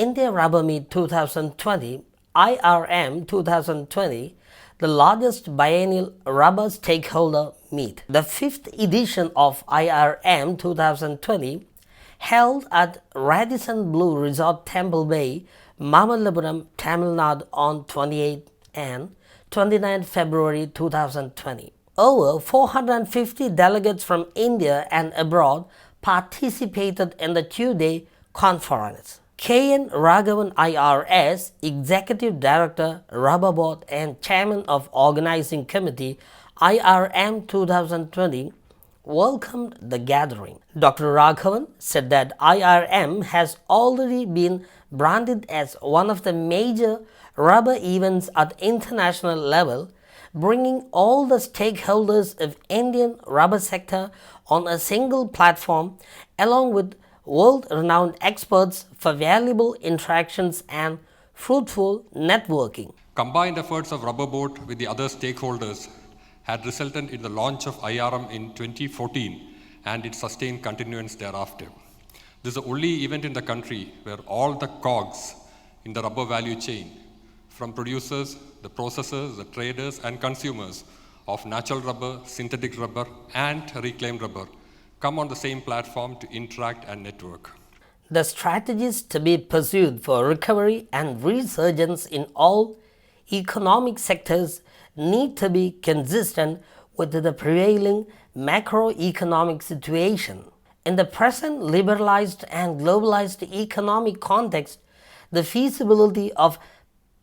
India Rubber Meet 2020, IRM 2020, the largest biennial rubber stakeholder meet. The fifth edition of IRM 2020, held at Radisson Blu Resort Temple Bay, Mamallapuram, Tamil Nadu on 28 and 29 February 2020. Over 450 delegates from India and abroad participated in the two-day conference. K.N. Raghavan IRS, Executive Director, Rubber Board and Chairman of Organizing Committee, IRM 2020, welcomed the gathering. Dr. Raghavan said that IRM has already been branded as one of the major rubber events at international level, bringing all the stakeholders of Indian rubber sector on a single platform along with world-renowned experts for valuable interactions and fruitful networking. Combined efforts of Rubber Board with the other stakeholders had resulted in the launch of IRM in 2014 and its sustained continuance thereafter. This is the only event in the country where all the cogs in the rubber value chain, from producers, the processors, the traders and consumers of natural rubber, synthetic rubber and reclaimed rubber, come on the same platform to interact and network. The strategies to be pursued for recovery and resurgence in all economic sectors need to be consistent with the prevailing macroeconomic situation. In the present liberalized and globalized economic context, the feasibility of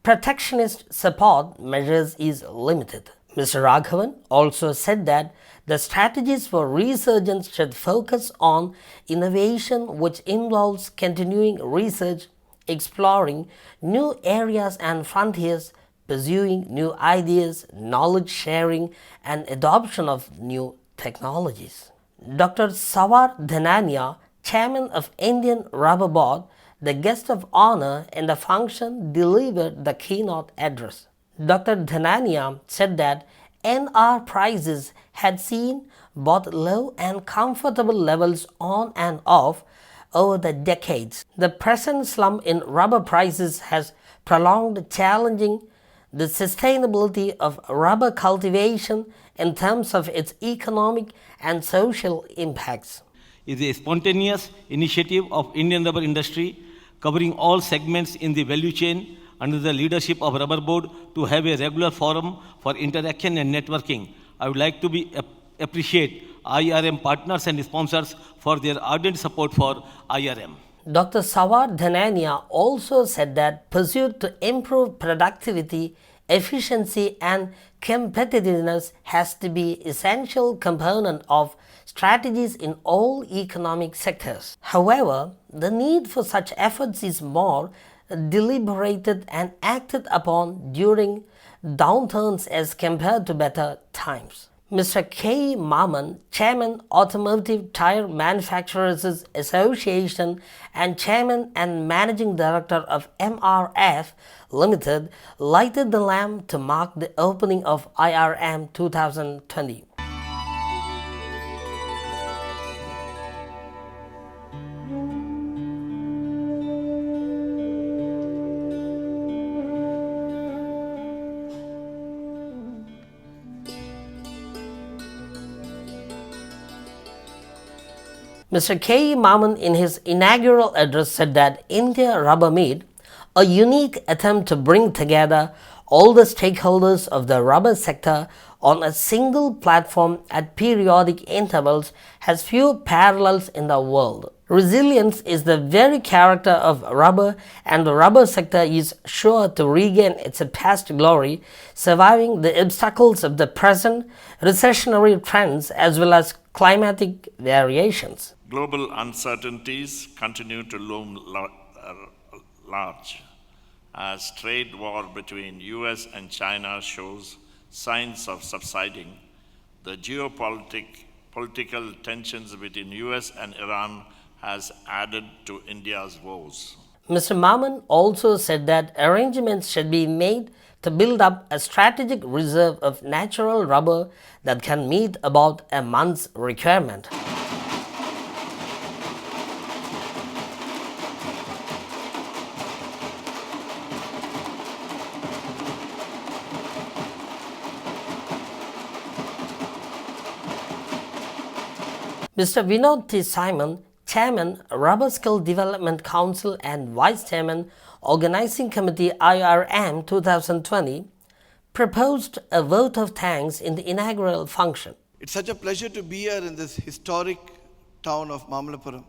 protectionist support measures is limited. Mr. Raghavan also said that the strategies for resurgence should focus on innovation, which involves continuing research, exploring new areas and frontiers, pursuing new ideas, knowledge sharing, and adoption of new technologies. Dr. Sawar Dhanania, Chairman of Indian Rubber Board, the guest of honor in the function, delivered the keynote address. Dr. Dhanania said that NR prices had seen both low and comfortable levels on and off over the decades. The present slump in rubber prices has prolonged, challenging the sustainability of rubber cultivation in terms of its economic and social impacts. It is a spontaneous initiative of Indian rubber industry covering all segments in the value chain under the leadership of Rubber Board to have a regular forum for interaction and networking. I would like to appreciate IRM partners and sponsors for their ardent support for IRM. Dr. Sawar Dhanania also said that pursuit to improve productivity, efficiency and competitiveness has to be essential component of strategies in all economic sectors. However, the need for such efforts is more deliberated and acted upon during downturns as compared to better times. Mr. K. Maman, Chairman, Automotive Tire Manufacturers Association and Chairman and Managing Director of MRF Limited, lighted the lamp to mark the opening of IRM 2020. Mr. K. Maman in his inaugural address said that India Rubber Meet, a unique attempt to bring together all the stakeholders of the rubber sector on a single platform at periodic intervals, has few parallels in the world. Resilience is the very character of rubber, and the rubber sector is sure to regain its past glory, surviving the obstacles of the present recessionary trends as well as climatic variations. Global uncertainties continue to loom large as trade war between US and China shows signs of subsiding. The political tensions between US and Iran has added to India's woes. Mr. Maman also said that arrangements should be made to build up a strategic reserve of natural rubber that can meet about a month's requirement. Mr. Vinod T. Simon, Chairman, Rubber Skill Development Council and Vice Chairman, Organizing Committee IRM 2020, proposed a vote of thanks in the inaugural function. It's such a pleasure to be here in this historic town of Mamalapuram.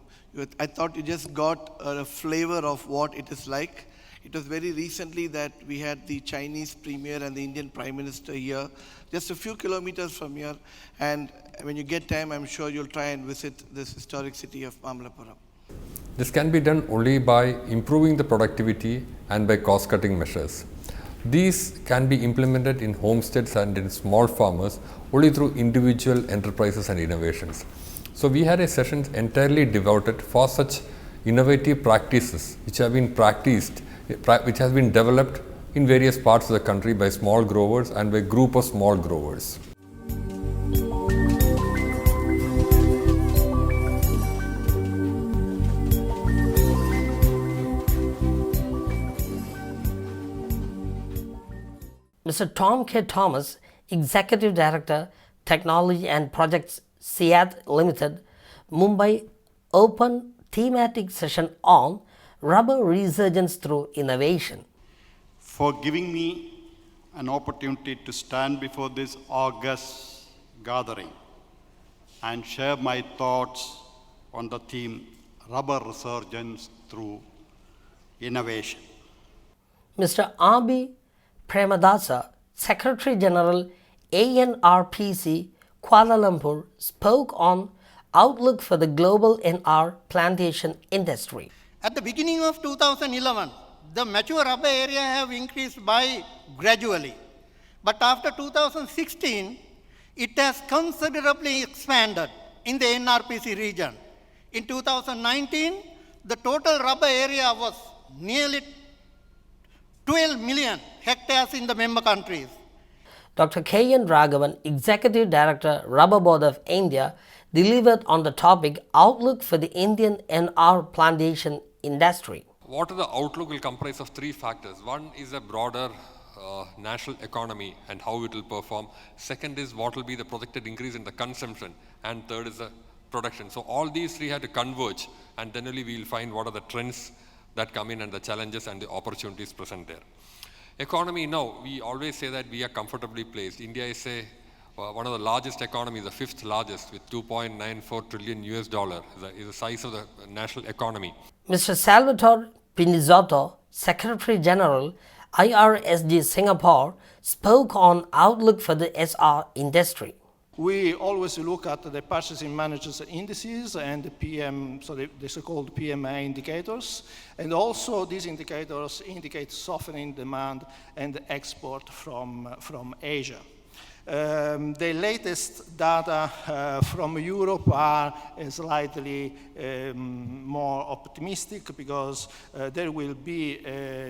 I thought you just got a flavor of what it is like. It was very recently that we had the Chinese Premier and the Indian Prime Minister here, just a few kilometers from here. And when you get time, I'm sure you'll try and visit this historic city of Mamalapuram. This can be done only by improving the productivity and by cost-cutting measures. These can be implemented in homesteads and in small farmers only through individual enterprises and innovations. So we had a session entirely devoted for such innovative practices which have been practiced, which has been developed in various parts of the country by small growers and by group of small growers. Mr. Tom K. Thomas, Executive Director, Technology and Projects, SIAT Limited, Mumbai, open thematic session on rubber resurgence through innovation. For giving me an opportunity to stand before this august gathering and share my thoughts on the theme Rubber Resurgence through Innovation. Mr. R.B. Premadasa, Secretary General, ANRPC, Kuala Lumpur, spoke on outlook for the global NR plantation industry. At the beginning of 2011, the mature rubber area have increased by gradually. But after 2016, it has considerably expanded in the NRPC region. In 2019, the total rubber area was nearly 12 million hectares in the member countries. Dr. K.N. Raghavan, Executive Director, Rubber Board of India, delivered on the topic Outlook for the Indian NR plantation industry. What are the outlook will comprise of three factors. One is a broader national economy and how it will perform. Second is what will be the projected increase in the consumption. And third is the production. So all these three have to converge, and then only we will find what are the trends that come in and the challenges and the opportunities present there. Economy, no, we always say that we are comfortably placed. India is one of the largest economies, the fifth largest, with 2.94 trillion US dollar is the size of the national economy. Mr. Salvatore Pinizotto, Secretary General, IRSG Singapore, spoke on outlook for the SR industry. We always look at the purchasing managers indices and the PM, so the so-called PMI indicators, and also these indicators indicate softening demand and export from Asia. The latest data from Europe are slightly more optimistic because there will be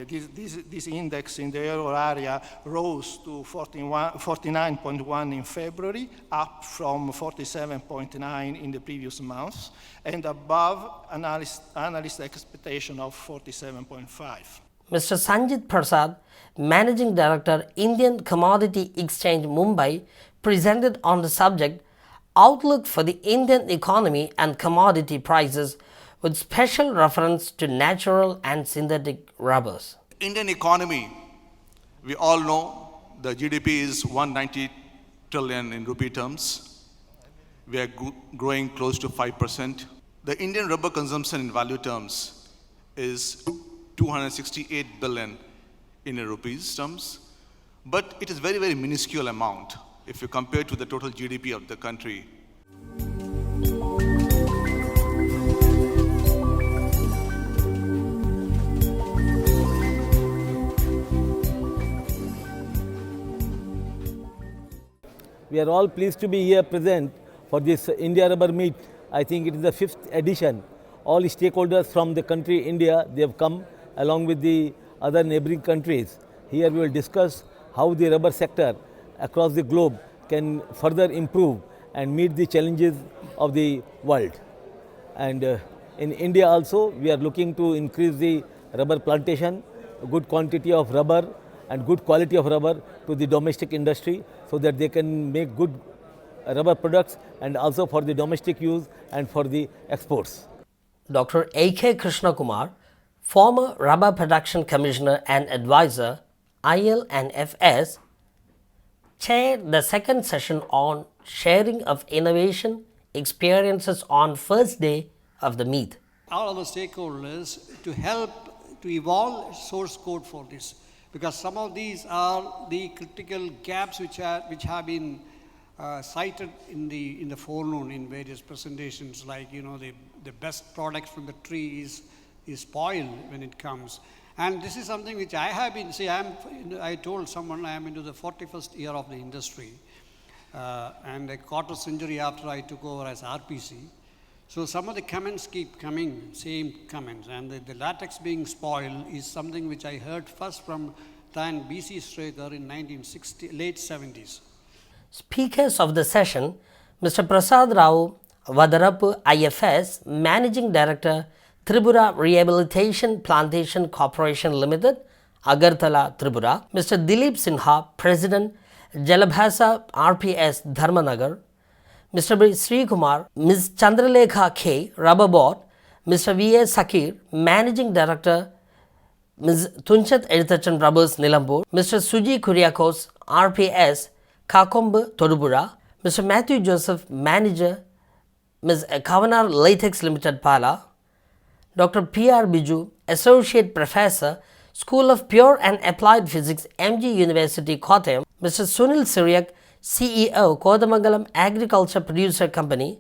this index in the euro area rose to 49.1 in February, up from 47.9 in the previous month, and above analyst expectation of 47.5. Mr. Sanjit Prasad, Managing Director, Indian Commodity Exchange Mumbai, presented on the subject Outlook for the Indian Economy and Commodity Prices with special reference to natural and synthetic rubbers. Indian economy, we all know the GDP is 190 trillion in rupee terms. We are growing close to 5%. The Indian rubber consumption in value terms is 268 billion in rupees terms, but it is very, very minuscule amount if you compare to the total GDP of the country. We are all pleased to be here present for this India Rubber Meet. I think it is the 5th edition. All stakeholders from the country India, they have come along with the other neighboring countries. Here we will discuss how the rubber sector across the globe can further improve and meet the challenges of the world. And in India also, we are looking to increase the rubber plantation, good quantity of rubber and good quality of rubber to the domestic industry so that they can make good rubber products and also for the domestic use and for the exports. Dr. A.K. Krishnakumar, former Rubber Production Commissioner and Advisor, IL&FS, chaired the second session on sharing of innovation experiences on first day of the meet. All our stakeholders to help to evolve source code for this, because some of these are the critical gaps which have been cited in the forenoon in various presentations, like the best products from the tree is spoiled when it comes. And this is something which I have been, I told someone I am into the 41st year of the industry, and a quarter century after I took over as RPC. So some of the comments keep coming, same comments, and the latex being spoiled is something which I heard first from Tan B.C. Straker in late 70s. Speakers of the session, Mr. Prasad Rao Vadarapu IFS, Managing Director, Tripura Rehabilitation Plantation Corporation Limited, Agartala, Tripura; Mr. Dilip Sinha, President, Jalabhasa RPS, Dharmanagar; Mr. B. Sri Kumar, Ms. Chandralekha K, Rubber Board; Mr. V.A. Sakir, Managing Director, Ms. Tunchat Editachan Rubbers, Nilambur; Mr. Suji Kuriakos, RPS, Kakombu, Todupura; Mr. Matthew Joseph, Manager, Ms. Kavanar Latex Limited, Pala; Dr. P.R. Biju, Associate Professor, School of Pure and Applied Physics, MG University, Kottayam; Mr. Sunil Siriak, CEO, Kodamangalam Agriculture Producer Company,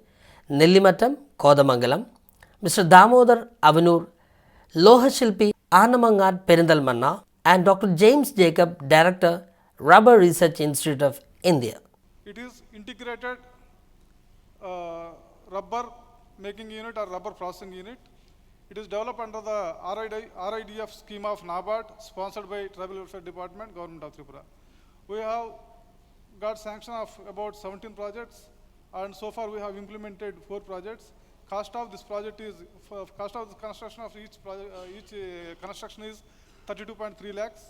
Nellimattam, Kodamangalam; Mr. Damodar Avanur, Lohashilpi, Anamangad, Perindalmanna; and Dr. James Jacob, Director, Rubber Research Institute of India. It is integrated rubber making unit or rubber processing unit. It is developed under the RIDF scheme of NABARD, sponsored by Tribal Welfare Department, Government of Tripura. We have got sanction of about 17 projects, and so far we have implemented 4 projects. Cost of this project is, cost of the construction of each construction is 32.3 lakhs,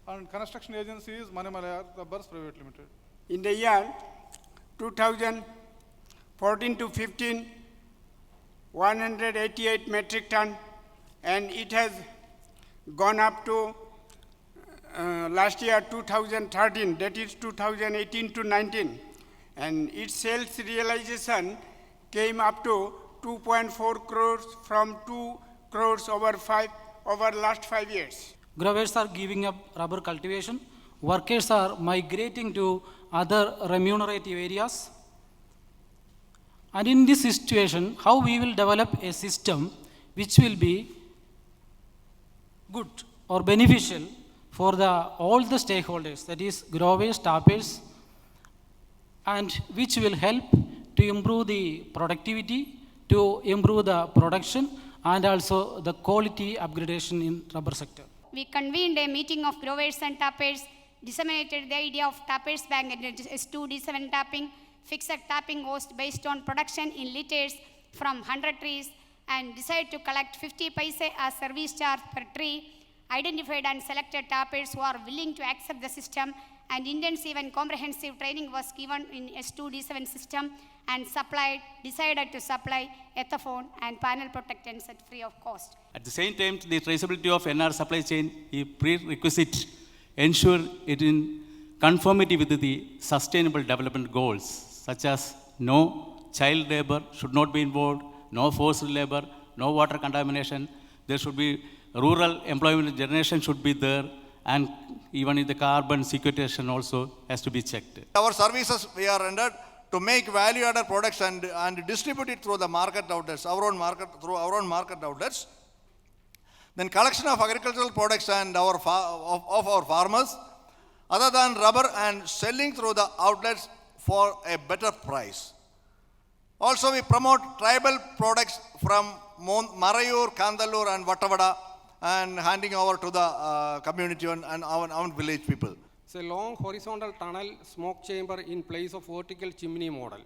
and construction agency is Manimalaya Rubbers Private Limited. In the year 2014 to 15, 188 metric ton, and it has gone up to last year 2013, that is 2018 to 19, and its sales realization came up to 2.4 crores from 2 crores over last 5 years. Growers are giving up rubber cultivation. Workers are migrating to other remunerative areas. And in this situation, how we will develop a system which will be good or beneficial for all the stakeholders, that is growers, tappers, and which will help to improve the productivity, to improve the production, and also the quality upgradation in rubber sector. We convened a meeting of growers and tappers, disseminated the idea of tappers bank and S2 D7 tapping, fixed tapping cost based on production in liters from 100 trees, and decided to collect 50 paise as service charge per tree, identified and selected tappers who are willing to accept the system, and intensive and comprehensive training was given in S2 D7 system, and decided to supply ethaphone and panel protectants at free of cost. At the same time, the traceability of NR supply chain is prerequisite, ensure it in conformity with the sustainable development goals, such as no child labor should not be involved, no forced labor, no water contamination, there should be rural employment generation should be there, and even in the carbon sequestration also has to be checked. Our services we are rendered to make value-added products and distribute it through the market outlets, through our own market outlets. Then collection of agricultural products and of our farmers, other than rubber, and selling through the outlets for a better price. Also, we promote tribal products from Marayur, Kandalur, and Vattavada, and handing over to the community and our village people. It's a long horizontal tunnel smoke chamber in place of vertical chimney model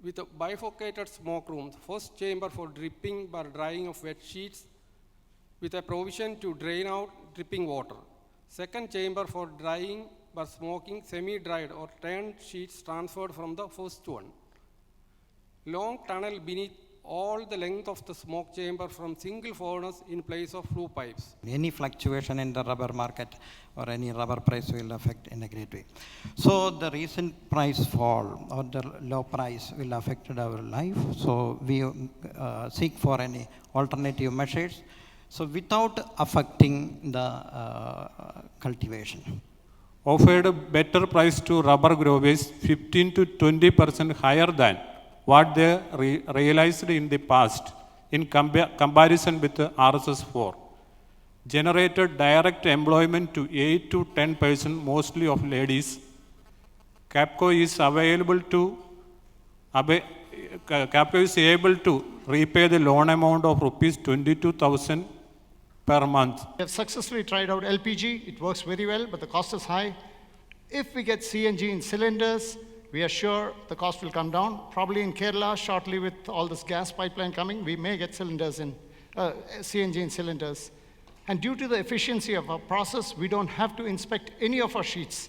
with a bifurcated smoke room. First chamber for dripping or drying of wet sheets with a provision to drain out dripping water. Second chamber for drying by smoking semi-dried or turned sheets transferred from the first one. Long tunnel beneath all the length of the smoke chamber from single furnace in place of flue pipes. Any fluctuation in the rubber market or any rubber price will affect in a great way. So the recent price fall or the low price will affect our life. So we seek for any alternative measures. So without affecting the cultivation. Offered a better price to rubber growers 15 to 20% higher than what they realized in the past in comparison with the RSS4. Generated direct employment to 8 to 10%, mostly of ladies. Capco is able to repay the loan amount of rupees 22,000 per month. We have successfully tried out LPG. It works very well, but the cost is high. If we get CNG in cylinders, we are sure the cost will come down. Probably in Kerala, shortly with all this gas pipeline coming, we may get cylinders in CNG in cylinders. And due to the efficiency of our process, we don't have to inspect any of our sheets.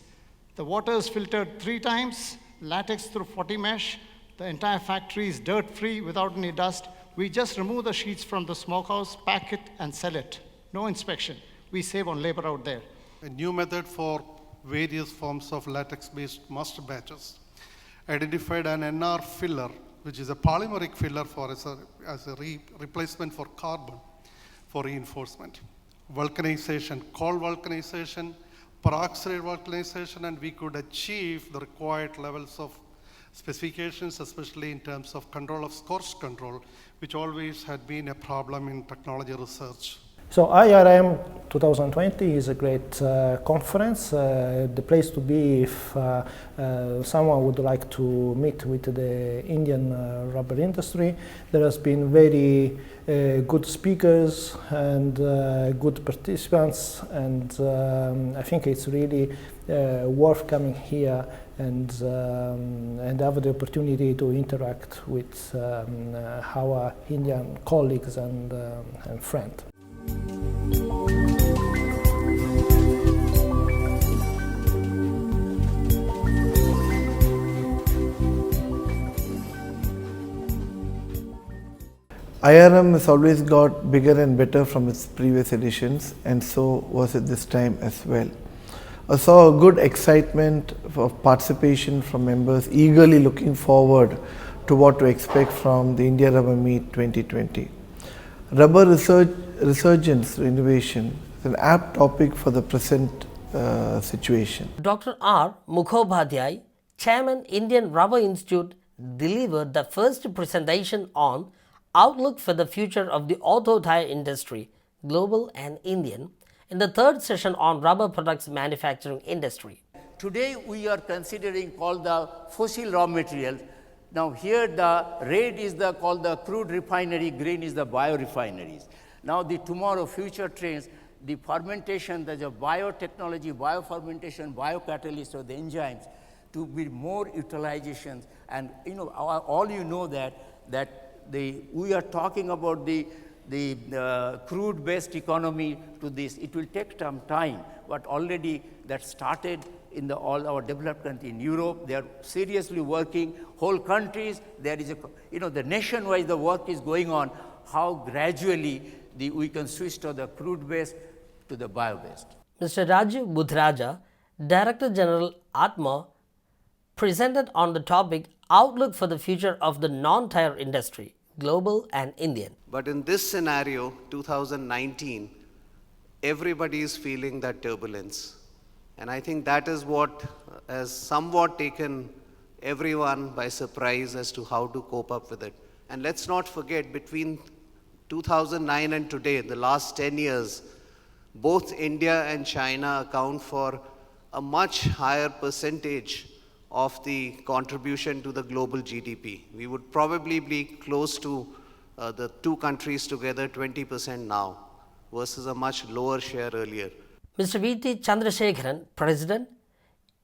The water is filtered 3 times, latex through 40 mesh. The entire factory is dirt-free without any dust. We just remove the sheets from the smokehouse, pack it, and sell it. No inspection. We save on labor out there. A new method for various forms of latex-based master batches. Identified an NR filler, which is a polymeric filler as a replacement for carbon for reinforcement. Vulcanization, cold vulcanization, peroxide vulcanization, and we could achieve the required levels of specifications, especially in terms of control of scorch control, which always had been a problem in technology research. So IRM 2020 is a great conference, the place to be if someone would like to meet with the Indian rubber industry. There has been very good speakers and good participants, and I think it's really worth coming here and have the opportunity to interact with our Indian colleagues and friends. IRM has always got bigger and better from its previous editions, and so was it this time as well. I saw a good excitement of participation from members eagerly looking forward to what to expect from the India Rubber Meet 2020. Rubber resurgence innovation is an apt topic for the present situation. Dr. R. Mukhopadhyay, Chairman, Indian Rubber Institute, delivered the first presentation on Outlook for the Future of the Auto Tire Industry, Global and Indian, in the third session on Rubber Products Manufacturing Industry. Today we are considering called the fossil raw materials. Now here the red is called the crude refinery, green is the biorefineries. Now the tomorrow future trends, the fermentation, the biotechnology, biofermentation, biocatalysts or the enzymes to be more utilizations. And you know, all you know that we are talking about the crude-based economy to this. It will take some time, but already that started in all our developed countries. In Europe, they are seriously working. Whole countries, there is the nation-wise the work is going on. How gradually we can switch to the crude-based to the bio-based. Mr. Rajiv Budhraja, Director General Atma, presented on the topic Outlook for the Future of the Non-Tire Industry, Global and Indian. But in this scenario, 2019, everybody is feeling that turbulence. And I think that is what has somewhat taken everyone by surprise as to how to cope up with it. And let's not forget, between 2009 and today, the last 10 years, both India and China account for a much higher percentage of the contribution to the global GDP. We would probably be close to the two countries together 20% now versus a much lower share earlier. Mr. V.T. Chandrasekharan, President,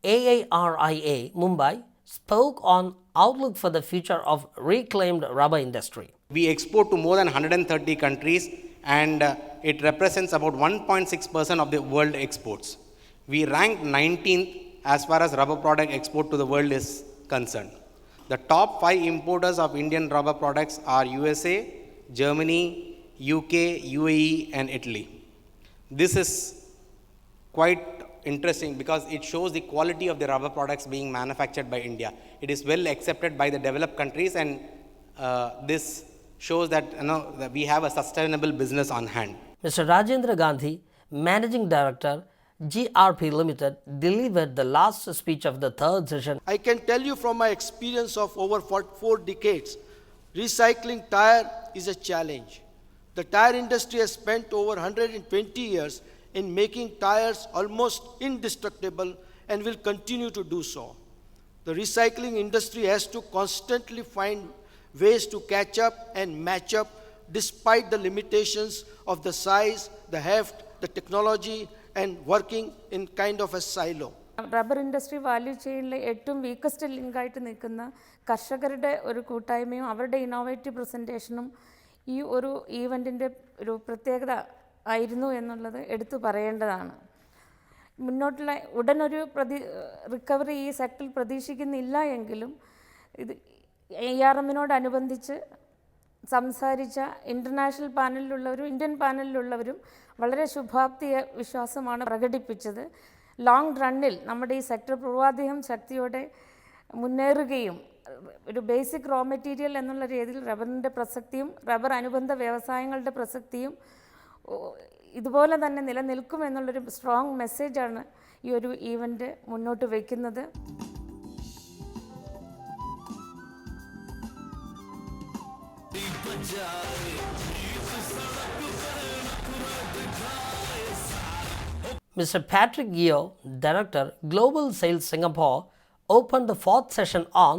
AIRIA, Mumbai, spoke on Outlook for the Future of Reclaimed Rubber Industry. We export to more than 130 countries, and it represents about 1.6% of the world exports. We ranked 19th as far as rubber product export to the world is concerned. The top 5 importers of Indian rubber products are USA, Germany, UK, UAE, and Italy. This is quite interesting because it shows the quality of the rubber products being manufactured by India. It is well accepted by the developed countries, and this shows that, that we have a sustainable business on hand. Mr. Rajendra Gandhi, Managing Director, GRP Limited, delivered the last speech of the third session. I can tell you from my experience of over 4 decades, recycling tire is a challenge. The tire industry has spent over 120 years in making tires almost indestructible and will continue to do so. The recycling industry has to constantly find ways to catch up and match up despite the limitations of the size, the heft, the technology, and working in kind of a silo. Rubber industry value ചെയിനിലെ ഏറ്റവും weakest ലിങ്കായിട്ട് നിൽക്കുന്ന കർഷകരുടെ ഒരു കൂട്ടായ്മയും അവരുടെ innovative പ്രസൻറ്റേഷനും ഈ ഒരു ഈവൻറ്റിൻ്റെ ഒരു പ്രത്യേകത ആയിരുന്നു എന്നുള്ളത് എടുത്തു പറയേണ്ടതാണ്. മുന്നോട്ടുള്ള ഉടനൊരു റിക്കവറി ഈ സെക്ടറിൽ പ്രതീക്ഷിക്കുന്നില്ല എങ്കിലും ഇത് IRMനോടനുബന്ധിച്ച് സംസാരിച്ച ഇൻ്റർനാഷണൽ പാനലിലുള്ളവരും ഇന്ത്യൻ പാനലിലുള്ളവരും വളരെ ശുഭാപ്തി വിശ്വാസമാണ് പ്രകടിപ്പിച്ചത്. ലോങ് റണ്ണിൽ നമ്മുടെ ഈ സെക്ടർ പൂർവാധികം ശക്തിയോടെ മുന്നേറുകയും ഒരു ബേസിക് റോ മെറ്റീരിയൽ എന്നുള്ള രീതിയിൽ റബ്ബറിൻ്റെ പ്രസക്തിയും റബ്ബർ അനുബന്ധ വ്യവസായങ്ങളുടെ പ്രസക്തിയും ഇതുപോലെ തന്നെ നിലനിൽക്കുമെന്നുള്ളൊരു സ്ട്രോങ് മെസ്സേജാണ് ഈ ഒരു ഈവൻറ്റ് മുന്നോട്ട് വയ്ക്കുന്നത്. Mr. Patrick Yeo, Director, Global Sales Singapore, opened the fourth session on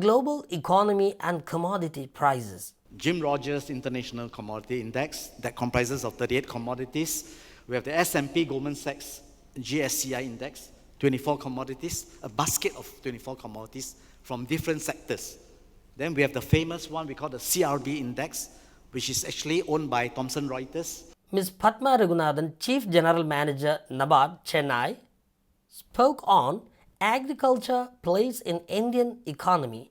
global economy and commodity prices. Jim Rogers International Commodity Index that comprises of 38 commodities. We have the S&P Goldman Sachs GSCI Index, 24 commodities, a basket of 24 commodities from different sectors. Then we have the famous one we call the CRB Index, which is actually owned by Thomson Reuters. Ms. Padma Raghunathan, Chief General Manager, NABARD, Chennai, spoke on agriculture place in Indian economy,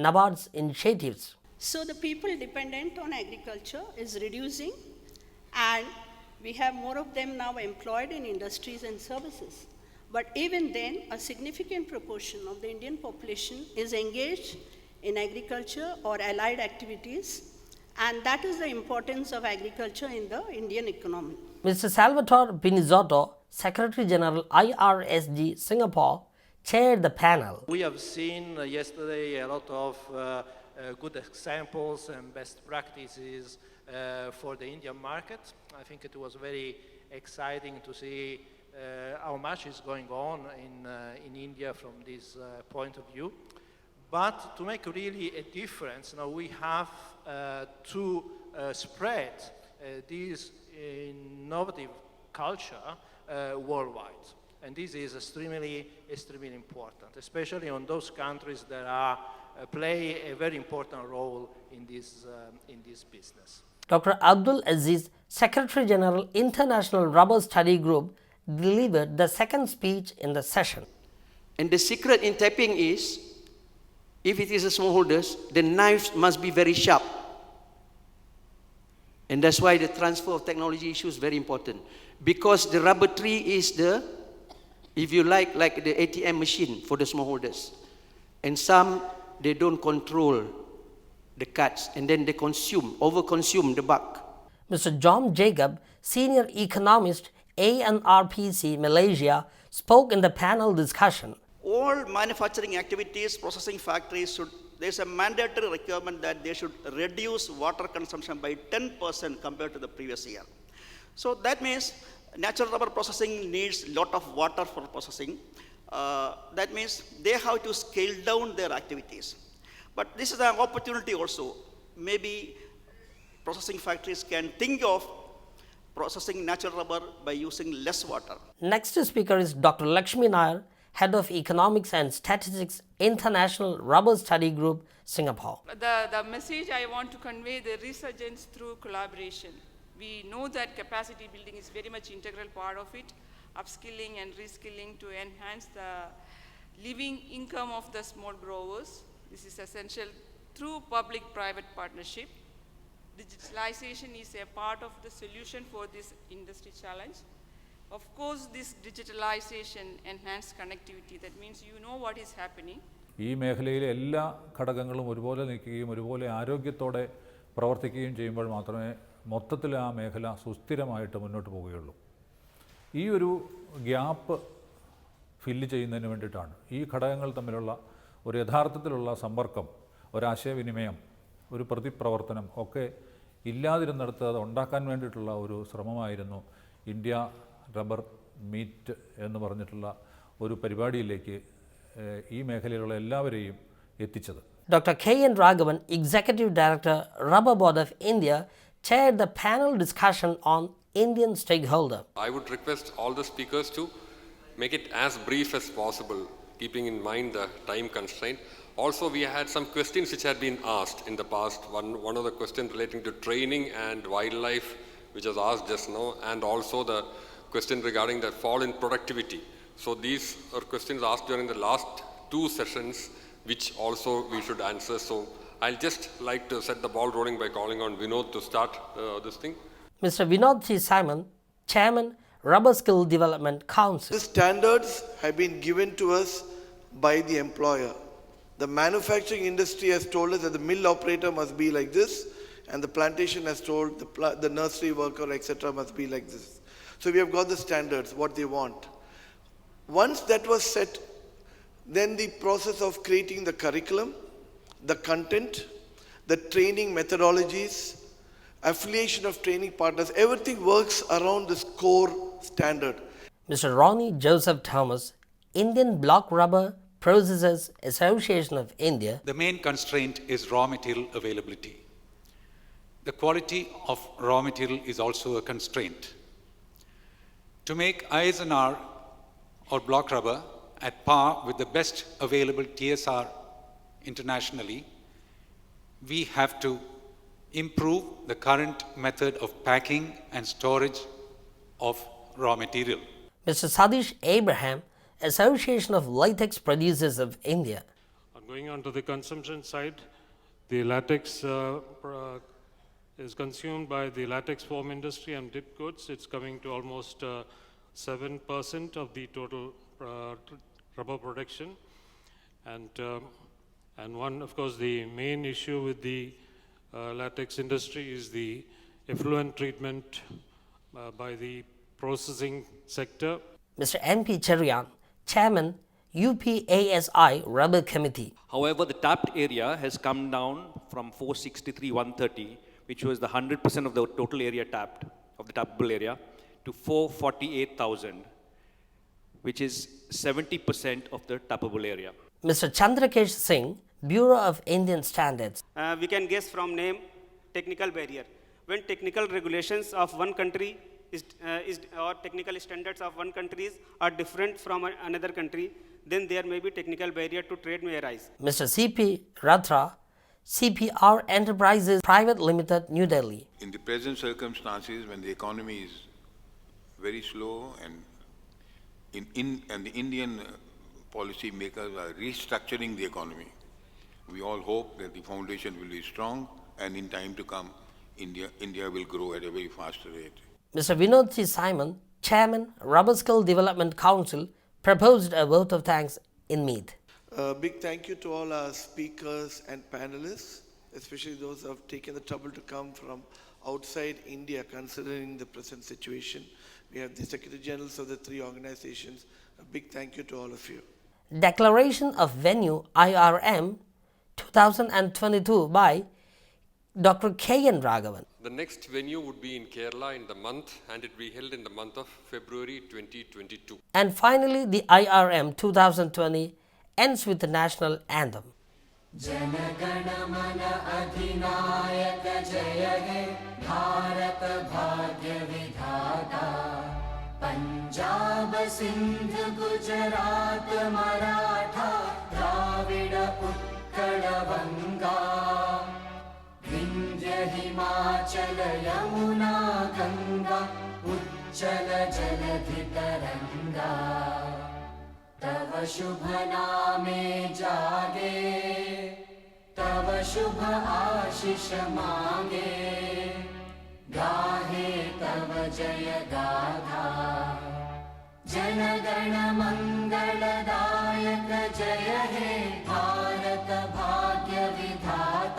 NABARD's initiatives. So the people dependent on agriculture is reducing, and we have more of them now employed in industries and services. But even then, a significant proportion of the Indian population is engaged in agriculture or allied activities, and that is the importance of agriculture in the Indian economy. Mr. Salvatore Pinizotto, Secretary General IRSG Singapore, chaired the panel. We have seen yesterday a lot of good examples and best practices for the Indian market. I think it was very exciting to see how much is going on in India from this point of view. But to make really a difference, now we have to spread this innovative culture worldwide. And this is extremely important, especially on those countries that play a very important role in this business. Dr. Abdul Aziz, Secretary General, International Rubber Study Group, delivered the second speech in the session. And the secret in tapping is, if it is a smallholders, the knives must be very sharp. And that's why the transfer of technology issue is very important. Because the rubber tree is the, if you like the ATM machine for the smallholders. And some, they don't control the cuts, and then they overconsume the buck. Mr. John Jacob, Senior Economist, ANRPC Malaysia, spoke in the panel discussion. All manufacturing activities, processing factories there's a mandatory requirement that they should reduce water consumption by 10% compared to the previous year. So that means natural rubber processing needs a lot of water for processing. That means they have to scale down their activities. But this is an opportunity also. Maybe processing factories can think of processing natural rubber by using less water. Next speaker is Dr. Lakshmi Nair, Head of Economics and Statistics, International Rubber Study Group, Singapore. The message I want to convey, the resurgence through collaboration. We know that capacity building is very much integral part of it. upskilling and reskilling to enhance the living income of the small growers. This is essential through public-private partnership. Digitalization is a part of the solution for this industry challenge. Of course, this digitalization enhanced connectivity. That means you know what is happening. ഈ മേഖലയിലെ എല്ലാ ഘടകങ്ങളും ഒരുപോലെ നിൽക്കുകയും ഒരുപോലെ ആരോഗ്യത്തോടെ പ്രവർത്തിക്കുകയും ചെയ്യുമ്പോൾ മാത്രമേ മൊത്തത്തിൽ ആ മേഖല സുസ്ഥിരമായിട്ട് മുന്നോട്ട് പോവുകയുള്ളൂ. ഈ ഒരു ഗ്യാപ്പ് ഫില്ല് ചെയ്യുന്നതിന് വേണ്ടിയിട്ടാണ് ഈ ഘടകങ്ങൾ തമ്മിലുള്ള ഒരു യഥാർത്ഥത്തിലുള്ള സമ്പർക്കം, ഒരാശയവിനിമയം, ഒരു പ്രതിപ്രവർത്തനം ഒക്കെ ഇല്ലാതിരുന്നിടത്ത് അത് ഉണ്ടാക്കാൻ വേണ്ടിയിട്ടുള്ള ഒരു ശ്രമമായിരുന്നു ഇന്ത്യ റബ്ബർ മീറ്റ് എന്ന് പറഞ്ഞിട്ടുള്ള ഒരു പരിപാടിയിലേക്ക് ഈ മേഖലയിലുള്ള എല്ലാവരെയും എത്തിച്ചത്. Dr. K.N. Raghavan, Executive Director, Rubber Board of India, chaired the panel discussion on Indian stakeholder. I would request all the speakers to make it as brief as possible, keeping in mind the time constraint. Also, we had some questions which had been asked in the past. One of the questions relating to training and wildlife, which was asked just now, and also the question regarding the fall in productivity. So these are questions asked during the last two sessions, which also we should answer. So I'll just like to set the ball rolling by calling on Vinod to start this thing. Mr. Vinod C. Simon, Chairman, Rubber Skill Development Council. The standards have been given to us by the employer. The manufacturing industry has told us that the mill operator must be like this, and the plantation has told the nursery worker, etc., must be like this. So we have got the standards, what they want. Once that was set, then the process of creating the curriculum, the content, the training methodologies, affiliation of training partners, everything works around this core standard. Mr. Ronnie Joseph Thomas, Indian Block Rubber Processors Association of India. The main constraint is raw material availability. The quality of raw material is also a constraint. To make ISNR or block rubber at par with the best available TSR internationally, we have to improve the current method of packing and storage of raw material. Mr. Sadish Abraham, Association of Latex Producers of India. Going on to the consumption side, the latex is consumed by the latex foam industry and dip goods. It's coming to almost 7% of the total rubber production. And one, of course, the main issue with the latex industry is the effluent treatment by the processing sector. Mr. M.P. Cherian, Chairman, UPASI Rubber Committee. However, the tapped area has come down from 463,130, which was the 100% of the total area tapped, of the tappable area, to 448,000, which is 70% of the tappable area. Mr. Chandrakesh Singh, Bureau of Indian Standards. We can guess from name technical barrier. When technical regulations of one country or technical standards of one country are different from another country, then there may be technical barrier to trade may arise. Mr. C.P. Rathra, CPR Enterprises Private Limited, New Delhi. In the present circumstances, when the economy is very slow and the Indian policy makers are restructuring the economy, we all hope that the foundation will be strong, and in time to come, India will grow at a very fast rate. Mr. Vinod C. Simon, Chairman, Rubber Skill Development Council, proposed a vote of thanks in Meath. Big thank you to all our speakers and panelists, especially those who have taken the trouble to come from outside India, considering the present situation. We have the Secretary Generals of the three organizations. A big thank you to all of you. Declaration of Venue IRM 2022 by Dr. K.N. Raghavan. The next venue would be in Kerala in the month, and it will be held in the month of February 2022. And finally, the IRM 2020 ends with the national anthem. Jana Gana Mana अधिनायक जय हे भारत भाग्य विधाता पंजाब सिंध गुजरात मराठा द्राविड उत्कल बंगा विंध्य हिमाचल यमुना गंगा चल जलधि तरंगा तव शुभ नामे जागे तव शुभ आशीष मांगे गाहे तव जय गाथा जन गण मंगलदायक जय हे भारत भाग्य विधाता